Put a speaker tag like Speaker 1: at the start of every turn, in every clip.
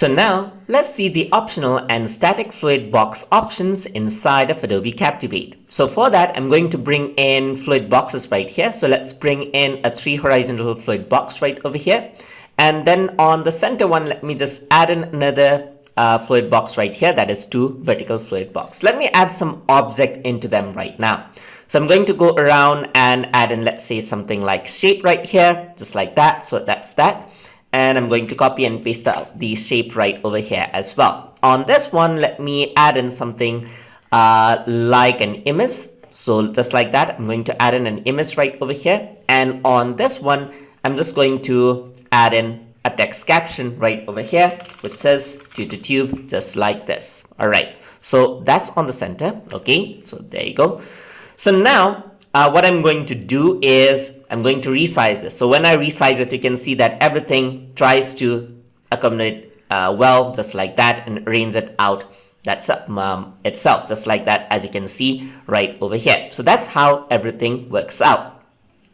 Speaker 1: So now let's see the optional and static fluid box options inside of Adobe Captivate. So for that, I'm going to bring in fluid boxes right here. So let's bring in a 3 horizontal fluid box right over here. And then on the center one, let me just add in another fluid box right here. That is 2 vertical fluid box. Let me add some object into them right now. So I'm going to go around and add in, let's say, something like shape right here, just like that. So that's that. And I'm going to copy and paste the shape right over here as well. On this one, let me add in something like an image. So just like that, I'm going to add in an image right over here. And on this one, I'm just going to add in a text caption right over here, which says tube, just like this. All right. So that's on the center. Okay. So there you go. So now, what I'm going to do is I'm going to resize this. So when I resize it, you can see that everything tries to accommodate well, just like that, and arrange it out that's itself, just like that, as you can see right over here. So that's how everything works out.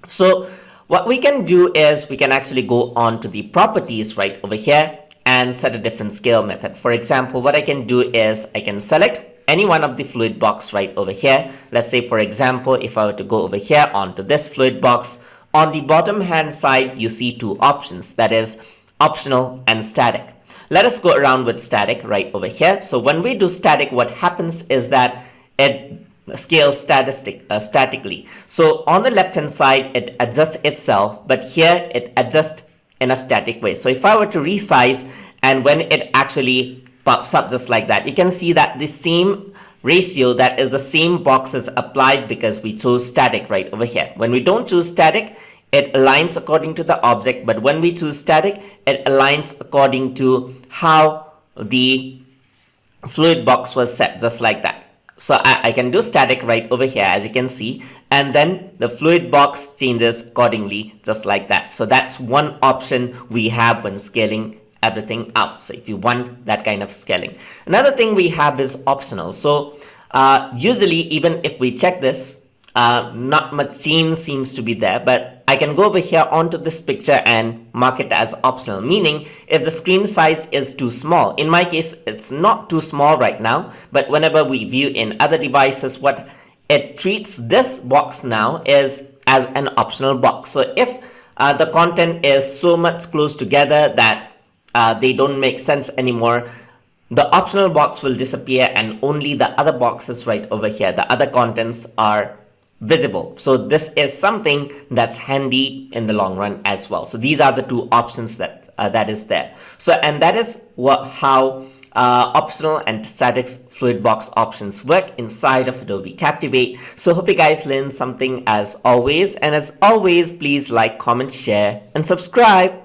Speaker 1: So what we can do is we can actually go on to the properties right over here and set a different scale method. For example, what I can do is I can select any one of the fluid box right over here. Let's say, for example, if I were to go over here onto this fluid box, on the bottom hand side, you see 2 options, that is optional and static. Let us go around with static right over here. So when we do static, what happens is that it scales statically. So on the left hand side, it adjusts itself, but here it adjusts in a static way. So if I were to resize, and when it actually pops up just like that, you can see that the same ratio, that is the same box, is applied because we chose static right over here. When we don't choose static, it aligns according to the object, but when we choose static, it aligns according to how the fluid box was set, just like that. So I can do static right over here, as you can see, and then the fluid box changes accordingly, just like that. So that's one option we have when scaling everything out. So if you want that kind of scaling. Another thing we have is optional. So usually, even if we check this, not much change seems to be there, but I can go over here onto this picture and mark it as optional, meaning if the screen size is too small. In my case, it's not too small right now, but whenever we view in other devices, what it treats this box now is as an optional box. So if the content is so much close together that they don't make sense anymore, the optional box will disappear and only the other boxes right over here, the other contents, are visible. So this is something that's handy in the long run as well. So these are the 2 options that that is there. So, and that is how optional and static fluid box options work inside of Adobe Captivate. So hope you guys learned something as always, and as always, please like, comment, share, and subscribe.